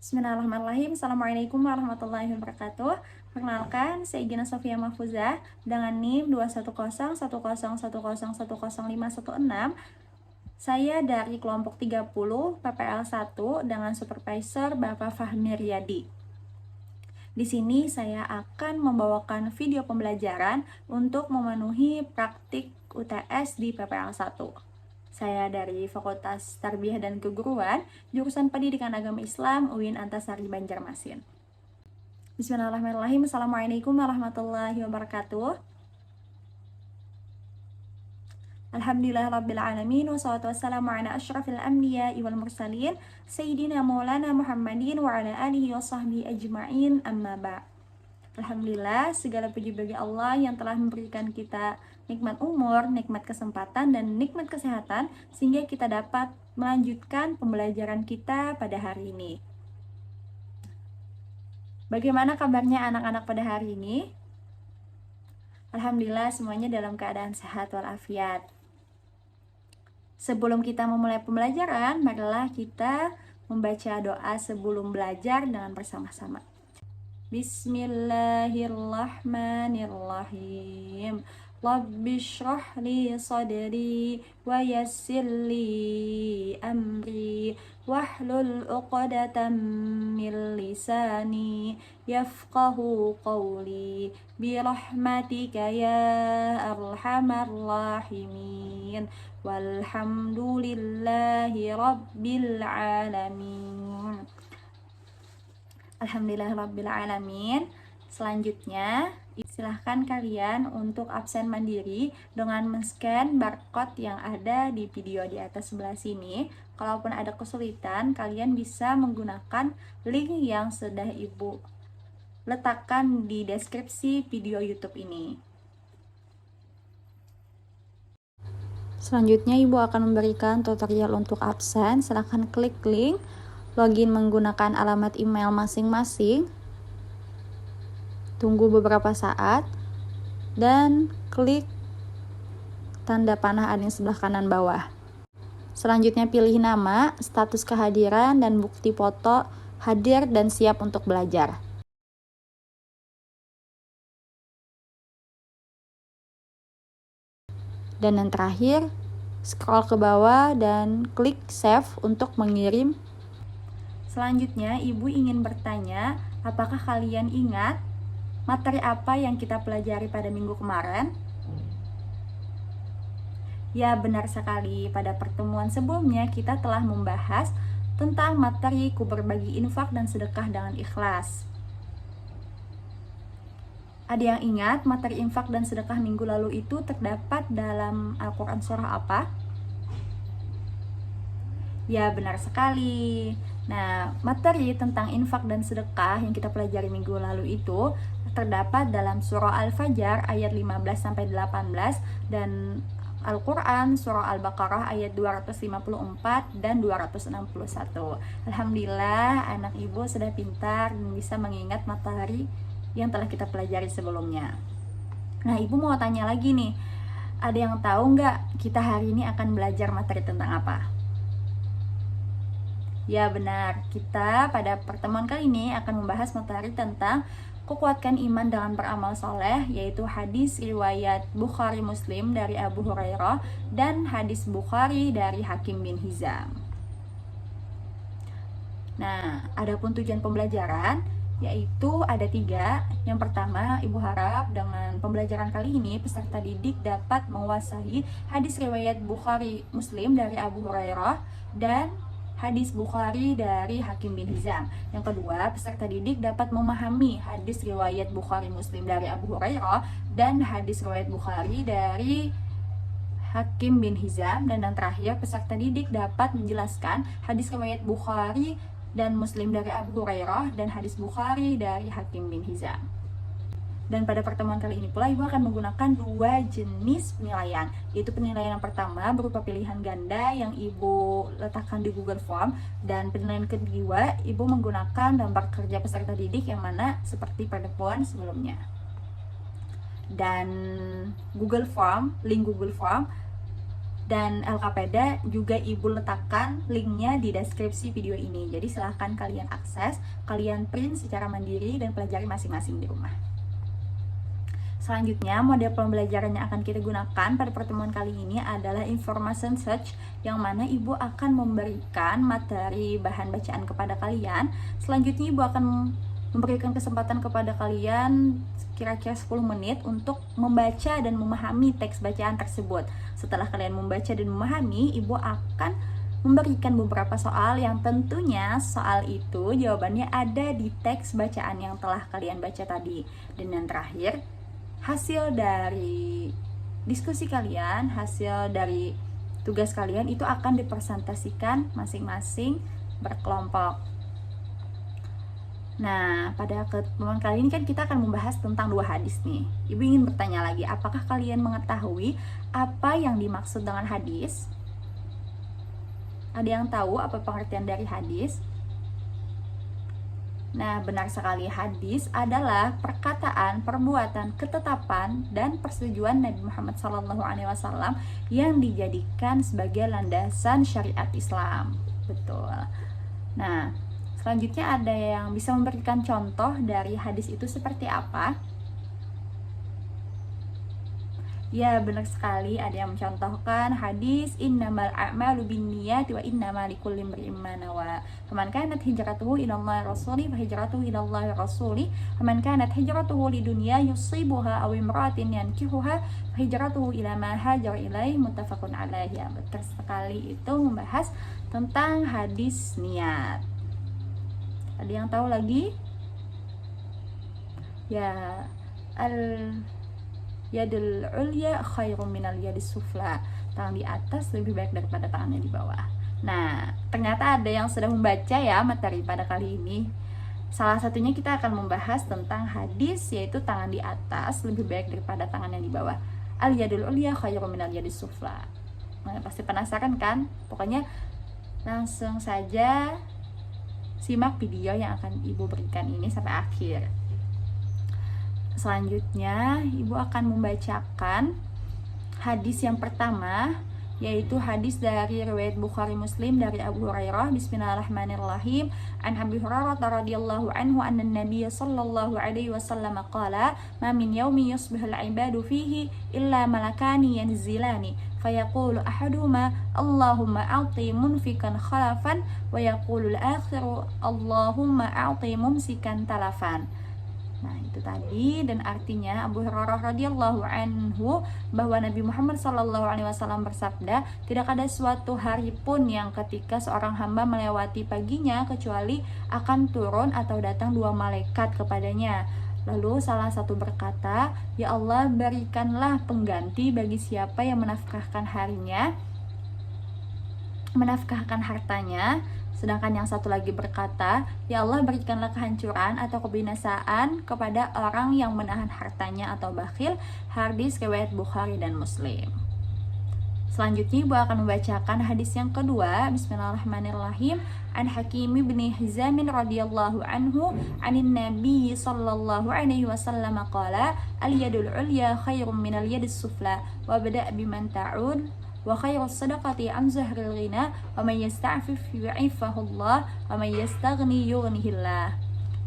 Bismillahirrahmanirrahim. Assalamualaikum warahmatullahi wabarakatuh. Perkenalkan, saya Gina Sofia Mahfuzah dengan NIM 2101010100516. Saya dari kelompok 30 PPL 1 dengan supervisor Bapak Fahmi Riyadi. Di sini saya akan membawakan video pembelajaran untuk memenuhi praktik UTS di PPL 1. Saya dari Fakultas Tarbiyah dan Keguruan, jurusan Pendidikan Agama Islam, UIN Antasari Banjarmasin. Bismillahirrahmanirrahim. Assalamualaikum warahmatullahi wabarakatuh. Alhamdulillahirrabbilalamin. Wassalatu wassalamu ala asyrafil anbiya'i wal mursalin Sayyidina Maulana Muhammadin wa ala alihi wa sahbihi ajma'in, amma ba'. Alhamdulillah, segala puji bagi Allah yang telah memberikan kita nikmat umur, nikmat kesempatan, dan nikmat kesehatan sehingga kita dapat melanjutkan pembelajaran kita pada hari ini. Bagaimana kabarnya anak-anak pada hari ini? Alhamdulillah, semuanya dalam keadaan sehat walafiat. Sebelum kita memulai pembelajaran, marilah kita membaca doa sebelum belajar dengan bersama-sama. Bismillahirrahmanirrahim. Rabbi shrah li sadri wa yassir li amri wahlul 'uqdatam min lisani yafqahu qawli birahmatika ya arhamar rahimin walhamdulillahi rabbil alamin. Alhamdulillahirrabbilalamin. Selanjutnya, silahkan kalian untuk absen mandiri dengan men-scan barcode yang ada di video di atas sebelah sini. Kalaupun ada kesulitan, kalian bisa menggunakan link yang sudah Ibu letakkan di deskripsi video YouTube ini. Selanjutnya, Ibu akan memberikan tutorial untuk absen. Silahkan klik link, login menggunakan alamat email masing-masing, tunggu beberapa saat, dan klik tanda panah ading sebelah kanan bawah. Selanjutnya pilih nama, status kehadiran, dan bukti foto hadir dan siap untuk belajar. Dan yang terakhir, scroll ke bawah dan klik save untuk mengirim. Selanjutnya, Ibu ingin bertanya, apakah kalian ingat materi apa yang kita pelajari pada minggu kemarin? Ya, benar sekali. Pada pertemuan sebelumnya, kita telah membahas tentang materi berbagi infak dan sedekah dengan ikhlas. Ada yang ingat materi infak dan sedekah minggu lalu itu terdapat dalam Al-Quran surah apa? Ya, benar sekali. Nah, materi tentang infak dan sedekah yang kita pelajari minggu lalu itu terdapat dalam surah Al-Fajr ayat 15-18 dan Al-Quran surah Al-Baqarah ayat 254 dan 261. Alhamdulillah, anak Ibu sudah pintar dan bisa mengingat materi yang telah kita pelajari sebelumnya. Nah, Ibu mau tanya lagi nih, ada yang tahu nggak kita hari ini akan belajar materi tentang apa? Ya, benar, kita pada pertemuan kali ini akan membahas materi tentang kukuatkan iman dengan beramal soleh, yaitu hadis riwayat Bukhari Muslim dari Abu Hurairah dan hadis Bukhari dari Hakim bin Hizam. Nah, adapun tujuan pembelajaran yaitu ada 3. Yang pertama, Ibu harap dengan pembelajaran kali ini peserta didik dapat menguasai hadis riwayat Bukhari Muslim dari Abu Hurairah dan hadis Bukhari dari Hakim bin Hizam. Yang kedua, peserta didik dapat memahami hadis riwayat Bukhari Muslim dari Abu Hurairah dan hadis riwayat Bukhari dari Hakim bin Hizam. Dan yang terakhir, peserta didik dapat menjelaskan hadis riwayat Bukhari dan Muslim dari Abu Hurairah dan hadis Bukhari dari Hakim bin Hizam. Dan pada pertemuan kali ini pula Ibu akan menggunakan 2 jenis penilaian, yaitu penilaian yang pertama berupa pilihan ganda yang Ibu letakkan di Google Form, dan penilaian kedua Ibu menggunakan gambar kerja peserta didik yang mana seperti pertemuan sebelumnya. Dan Google Form, link Google Form Dan LKPD juga ibu letakkan linknya di deskripsi video ini. Jadi silahkan kalian akses, kalian print secara mandiri dan pelajari masing-masing di rumah. Selanjutnya, model pembelajaran yang akan kita gunakan pada pertemuan kali ini adalah information search, yang mana ibu akan memberikan materi bahan bacaan kepada kalian. Selanjutnya, ibu akan memberikan kesempatan kepada kalian kira-kira 10 menit untuk membaca dan memahami teks bacaan tersebut. Setelah kalian membaca dan memahami, ibu akan memberikan beberapa soal yang tentunya soal itu jawabannya ada di teks bacaan yang telah kalian baca tadi. Dan yang terakhir, hasil dari diskusi kalian, hasil dari tugas kalian itu akan dipresentasikan masing-masing berkelompok. Nah, pada pertemuan kali ini kan kita akan membahas tentang 2 hadis nih. Ibu ingin bertanya lagi, apakah kalian mengetahui apa yang dimaksud dengan hadis? Ada yang tahu apa pengertian dari hadis? Nah, benar sekali, hadis adalah perkataan, perbuatan, ketetapan, dan persetujuan Nabi Muhammad SAW yang dijadikan sebagai landasan syariat Islam. Betul. Nah, selanjutnya ada yang bisa memberikan contoh dari hadis itu seperti apa? Ya, benar sekali, ada yang mencontohkan hadis innamal a'malu binniyati wa innamal likulli imri'in ma nawa. Faman kanat hijratuhu ila Allah rasuli fa hijratuhu ila Allah rasuli. Faman kanat hijratuhu lidunya yusibuha aw imra'atin yankihuha fa hijratuhu ila ma hajara ilaihi, muttafaqun alaihi. Betul sekali, itu membahas tentang hadis niat. Ada yang tahu lagi? Ya, yadul ulya khairum minal yadis sufla. Tangan di atas lebih baik daripada tangan yang di bawah. Nah, ternyata ada yang sudah membaca ya materi pada kali ini. Salah satunya kita akan membahas tentang hadis, yaitu tangan di atas lebih baik daripada tangan yang di bawah. Al yadul ulya khairum minal yadis sufla. Nah, pasti penasaran kan? Pokoknya langsung saja simak video yang akan ibu berikan ini sampai akhir. Selanjutnya, ibu akan membacakan hadis yang pertama, yaitu hadis dari riwayat Bukhari Muslim dari Abu Hurairah. Bismillahirrahmanirrahim. An Abi Hurairah radhiyallahu anhu anna an-nabiy sallallahu alaihi wasallam qala, "Ma min yawmin yusbihul 'ibadu fihi illa malakani yanzilani, fayaqulu ahaduhuma Allahumma a'ti munfikan khalafan wa yaqulu al-akhiru Allahumma a'ti mumsikan talafan." Nah, itu tadi, dan artinya Abu Hurairah radhiyallahu anhu bahwa Nabi Muhammad SAW bersabda, tidak ada suatu hari pun yang ketika seorang hamba melewati paginya kecuali akan turun atau datang 2 malaikat kepadanya. Lalu salah satu berkata, "Ya Allah, berikanlah pengganti bagi siapa yang menafkahkan hartanya." Sedangkan yang satu lagi berkata, "Ya Allah, berikanlah kehancuran atau kebinasaan kepada orang yang menahan hartanya atau bakhil." Hadis riwayat Bukhari dan Muslim. Selanjutnya ibu akan membacakan hadis yang kedua. Bismillahirrahmanirrahim. An Hakim bin Hizam radhiyallahu anhu anin Nabi sallallahu alaihi wasallam qala, "Al yadul ulya khairum minal yadis sufla wa bada' biman ta'ud wa khairus sadaqati an zahril ghina wa man yasta'fif yu'ifahullah wa man yastaghni yughnihillah."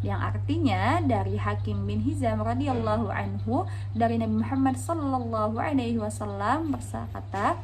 Yang artinya dari Hakim bin Hizam radhiyallahu anhu dari Nabi Muhammad sallallahu alaihi wasallam berkata,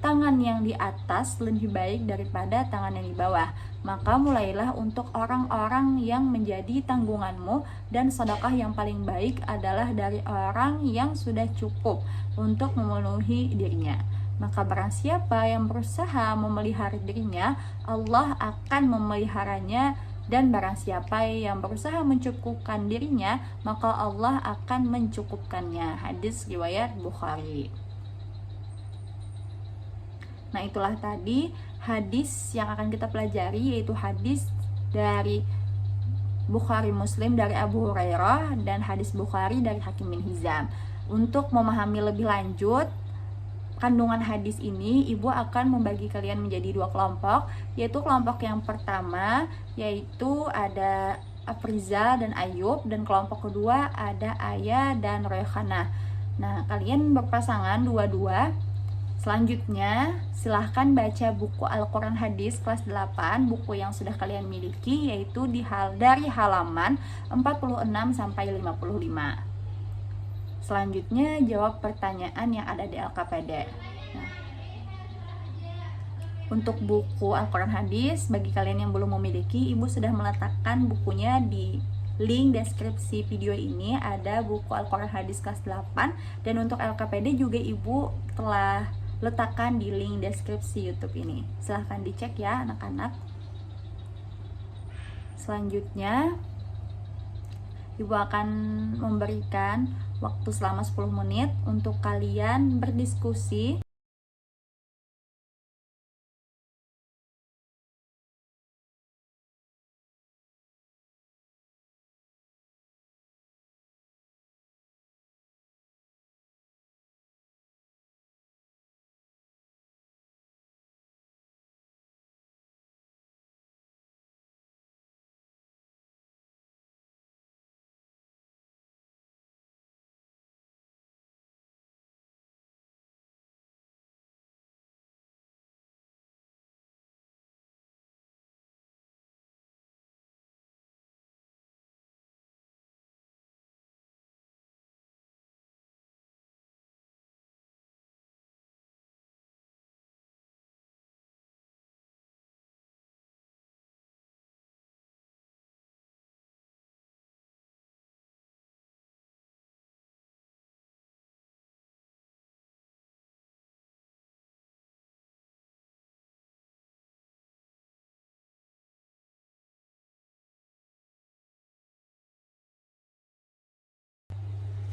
tangan yang di atas lebih baik daripada tangan yang di bawah. Maka mulailah untuk orang-orang yang menjadi tanggunganmu, dan sedekah yang paling baik adalah dari orang yang sudah cukup untuk memenuhi dirinya. Maka barang siapa yang berusaha memelihara dirinya, Allah akan memeliharanya, dan barang siapa yang berusaha mencukupkan dirinya, maka Allah akan mencukupkannya. Hadis riwayat Bukhari. Nah, itulah tadi hadis yang akan kita pelajari, yaitu hadis dari Bukhari Muslim dari Abu Hurairah dan hadis Bukhari dari Hakim bin Hizam. Untuk memahami lebih lanjut kandungan hadis ini, ibu akan membagi kalian menjadi 2 kelompok, yaitu kelompok yang pertama yaitu ada Afrizal dan Ayub, dan kelompok kedua ada Ayah dan Rayhanah. Nah, kalian berpasangan 2-2. Selanjutnya, silahkan baca buku Al-Quran Hadis kelas 8, buku yang sudah kalian miliki, yaitu dari halaman 46 sampai 55. Selanjutnya, jawab pertanyaan yang ada di LKPD. Nah, untuk buku Al-Quran Hadis, bagi kalian yang belum memiliki, Ibu sudah meletakkan bukunya di link deskripsi video ini. Ada buku Al-Quran Hadis kelas 8, dan untuk LKPD juga Ibu telah letakkan di link deskripsi YouTube ini. Silahkan dicek ya anak-anak. Selanjutnya, Ibu akan memberikan waktu selama 10 menit untuk kalian berdiskusi.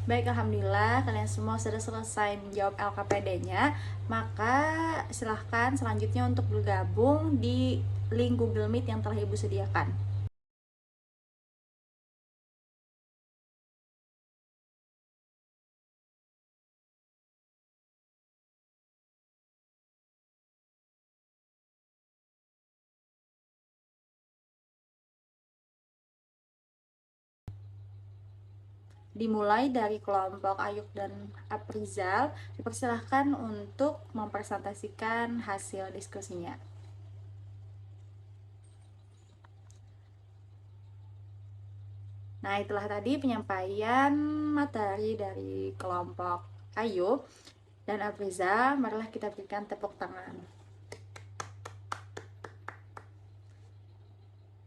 Baik, alhamdulillah kalian semua sudah selesai menjawab LKPD-nya. Maka silahkan selanjutnya untuk bergabung di link Google Meet yang telah Ibu sediakan. Dimulai dari kelompok Ayub dan Aprizal, dipersilahkan untuk mempresentasikan hasil diskusinya. Nah, itulah tadi penyampaian materi dari kelompok Ayub dan Aprizal. Marilah kita berikan tepuk tangan.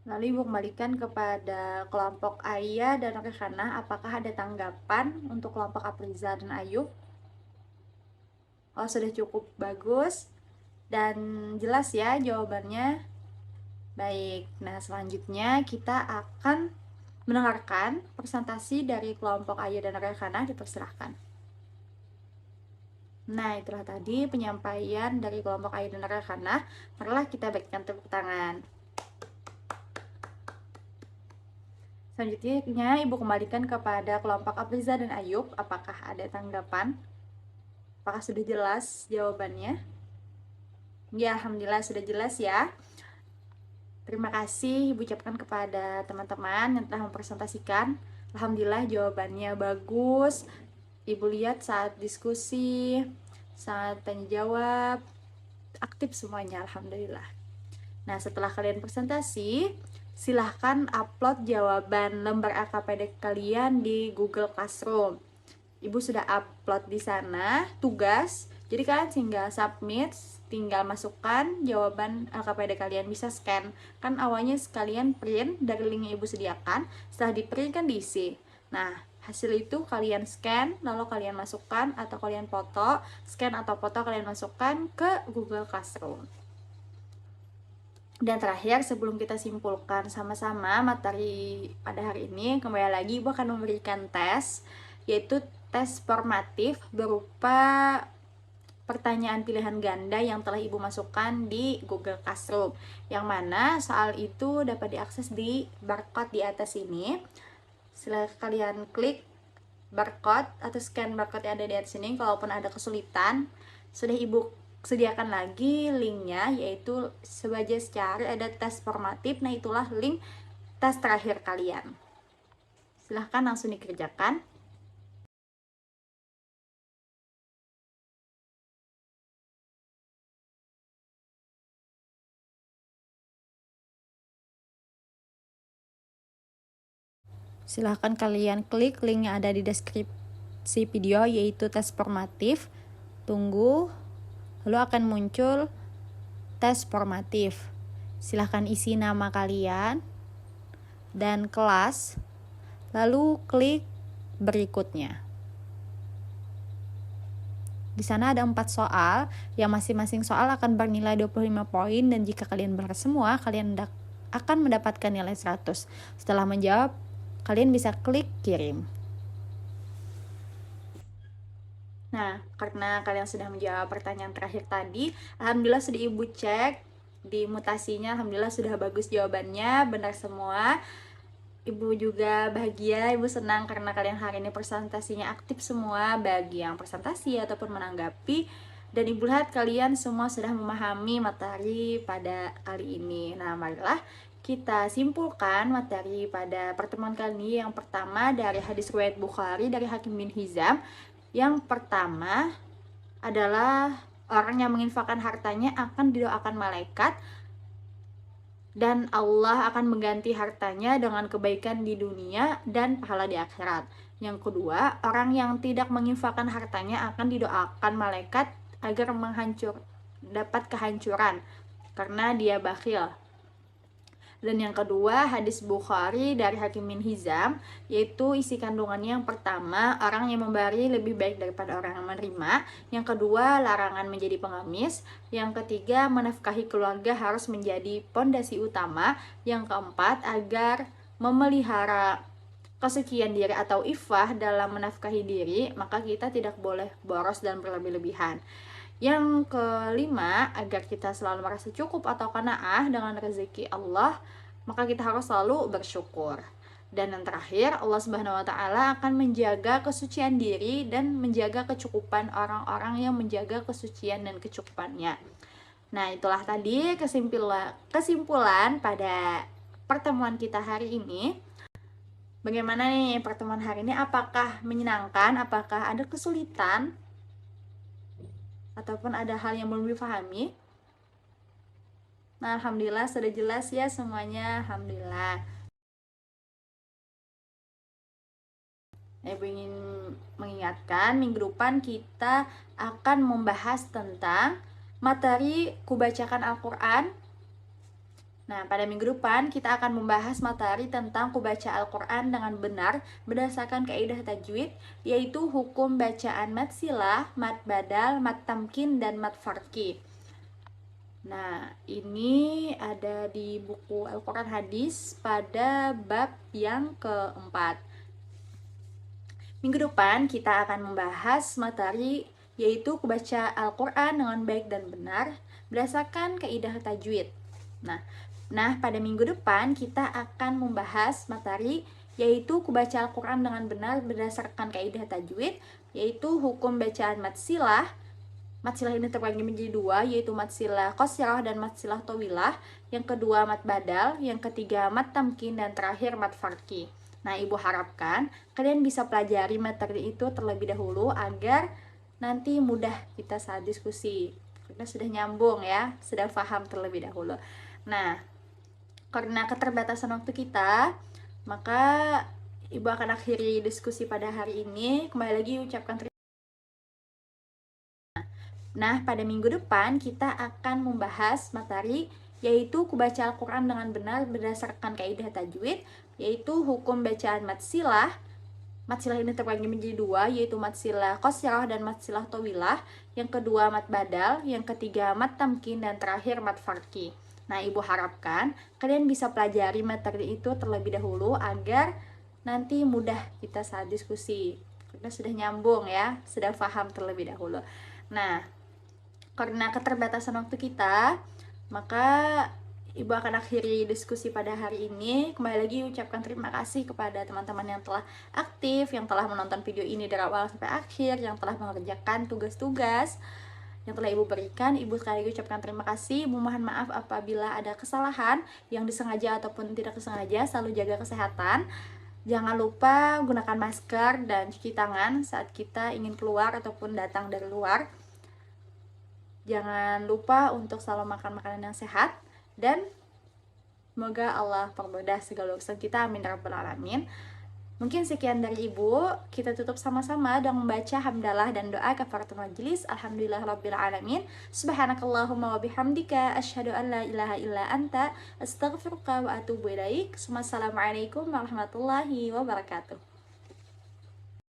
Lalu Ibu kembalikan kepada kelompok Ayah dan Rekhana, apakah ada tanggapan untuk kelompok Aprizal dan Ayub? Oh, sudah cukup bagus dan jelas ya jawabannya. Baik, nah selanjutnya kita akan mendengarkan presentasi dari kelompok Ayah dan Rekhana, dipersilahkan. Nah, itulah tadi penyampaian dari kelompok Ayah dan Rekhana. Marilah kita berikan tepuk tangan. Selanjutnya, Ibu kembalikan kepada kelompok Aprizal dan Ayub. Apakah ada tanggapan? Apakah sudah jelas jawabannya? Ya, alhamdulillah sudah jelas ya. Terima kasih Ibu ucapkan kepada teman-teman yang telah mempresentasikan. Alhamdulillah jawabannya bagus. Ibu lihat saat diskusi, saat tanya jawab, aktif semuanya, alhamdulillah. Nah, setelah kalian presentasi, silahkan upload jawaban lembar LKPD kalian di Google Classroom. Ibu sudah upload di sana tugas, jadi kalian tinggal submit, tinggal masukkan jawaban LKPD kalian, bisa scan. Kan awalnya sekalian print dari link yang Ibu sediakan, setelah di print kan diisi. Nah, hasil itu kalian scan, lalu kalian masukkan atau kalian foto, scan atau foto kalian masukkan ke Google Classroom. Dan terakhir, sebelum kita simpulkan sama-sama materi pada hari ini, kembali lagi Ibu akan memberikan tes, yaitu tes formatif berupa pertanyaan pilihan ganda yang telah Ibu masukkan di Google Classroom, yang mana soal itu dapat diakses di barcode di atas ini. Silahkan kalian klik barcode atau scan barcode yang ada di atas ini. Kalaupun ada kesulitan, sudah Ibu sediakan lagi linknya, yaitu sebagai secara ada tes formatif. Nah, itulah link tes terakhir kalian. Silahkan langsung dikerjakan. Silahkan kalian klik link yang ada di deskripsi video, yaitu tes formatif. Tunggu, lalu akan muncul tes formatif. Silahkan isi nama kalian dan kelas, lalu klik berikutnya. Di sana ada 4 soal, yang masing-masing soal akan bernilai 25 poin, dan jika kalian benar semua, kalian akan mendapatkan nilai 100. Setelah menjawab, kalian bisa klik kirim. Nah, karena kalian sudah menjawab pertanyaan terakhir tadi, alhamdulillah sudah Ibu cek di mutasinya, alhamdulillah sudah bagus jawabannya, benar semua. Ibu juga bahagia, Ibu senang karena kalian hari ini presentasinya aktif semua, bagi yang presentasi ataupun menanggapi. Dan Ibu lihat kalian semua sudah memahami materi pada kali ini. Nah, marilah kita simpulkan materi pada pertemuan kali ini. Yang pertama dari hadis riwayat Bukhari dari Hakim bin Hizam. Yang pertama adalah orang yang menginfakkan hartanya akan didoakan malaikat dan Allah akan mengganti hartanya dengan kebaikan di dunia dan pahala di akhirat. Yang kedua, orang yang tidak menginfakkan hartanya akan didoakan malaikat agar dapat kehancuran karena dia bakhil. Dan yang kedua, hadis Bukhari dari Hakim bin Hizam, yaitu isi kandungannya yang pertama, orang yang memberi lebih baik daripada orang yang menerima. Yang kedua, larangan menjadi pengemis. Yang ketiga, menafkahi keluarga harus menjadi pondasi utama. Yang keempat, agar memelihara kesucian diri atau iffah dalam menafkahi diri, maka kita tidak boleh boros dan berlebih-lebihan. Yang kelima, agar kita selalu merasa cukup atau qanaah dengan rezeki Allah, maka kita harus selalu bersyukur. Dan yang terakhir, Allah Subhanahu wa taala akan menjaga kesucian diri dan menjaga kecukupan orang-orang yang menjaga kesucian dan kecukupannya. Nah, itulah tadi kesimpulan pada pertemuan kita hari ini. Bagaimana nih pertemuan hari ini? Apakah menyenangkan? Apakah ada kesulitan? Ataupun ada hal yang belum dipahami? Nah, alhamdulillah sudah jelas ya semuanya, alhamdulillah. Ibu ingin mengingatkan, minggu depan kita akan membahas tentang materi kubacakan Al-Quran. Nah, pada minggu depan kita akan membahas materi tentang kubaca Al-Quran dengan benar berdasarkan kaidah tajwid, yaitu hukum bacaan mad silah, mad badal, mad tamkin, dan mad farki. Nah, ini ada di buku Al-Quran Hadis pada bab yang keempat. Minggu depan kita akan membahas materi yaitu kubaca Al-Quran dengan baik dan benar berdasarkan kaidah tajwid. Nah, pada minggu depan kita akan membahas materi yaitu kubaca Al-Quran dengan benar berdasarkan kaidah tajwid, yaitu hukum bacaan mad silah. Mad silah ini terbagi menjadi dua, yaitu mad silah qasirah dan mad silah tawilah. Yang kedua mad badal, yang ketiga mad tamkin, dan terakhir mad farki. Nah, Ibu harapkan kalian bisa pelajari materi itu terlebih dahulu agar nanti mudah kita saat diskusi. Kita sudah nyambung ya, sudah paham terlebih dahulu. Nah, karena keterbatasan waktu kita, maka Ibu akan akhiri diskusi pada hari ini. Kembali lagi ucapkan terima kasih. Nah, pada minggu depan kita akan membahas materi yaitu kubaca Al-Quran dengan benar berdasarkan kaidah tajwid, yaitu hukum bacaan mad silah. Mad silah ini terbagi menjadi dua, yaitu mad silah qasirah dan mad silah tawilah. Yang kedua mad badal, yang ketiga mad tamkin, dan terakhir mad farki. Nah, Ibu harapkan kalian bisa pelajari materi itu terlebih dahulu agar nanti mudah kita saat diskusi. Kita sudah nyambung ya, sudah paham terlebih dahulu. Nah, karena keterbatasan waktu kita, maka Ibu akan akhiri diskusi pada hari ini. Kembali lagi ucapkan terima kasih kepada teman-teman yang telah aktif, yang telah menonton video ini dari awal sampai akhir, yang telah mengerjakan tugas-tugas yang telah Ibu berikan. Ibu sekali lagi ucapkan terima kasih. Ibu mohon maaf apabila ada kesalahan yang disengaja ataupun tidak disengaja. Selalu jaga kesehatan. Jangan lupa gunakan masker dan cuci tangan saat kita ingin keluar ataupun datang dari luar. Jangan lupa untuk selalu makan makanan yang sehat, dan semoga Allah permudah segala urusan kita, amin ya rabbal alamin. Mungkin sekian dari Ibu. Kita tutup sama-sama dengan membaca hamdalah dan doa kafaratul majelis. Alhamdulillahirabbil alamin. Subhanakallahumma wa bihamdika asyhadu an la ilaha illa anta astaghfiruka wa atubu ilaik. Wassalamualaikum warahmatullahi wabarakatuh.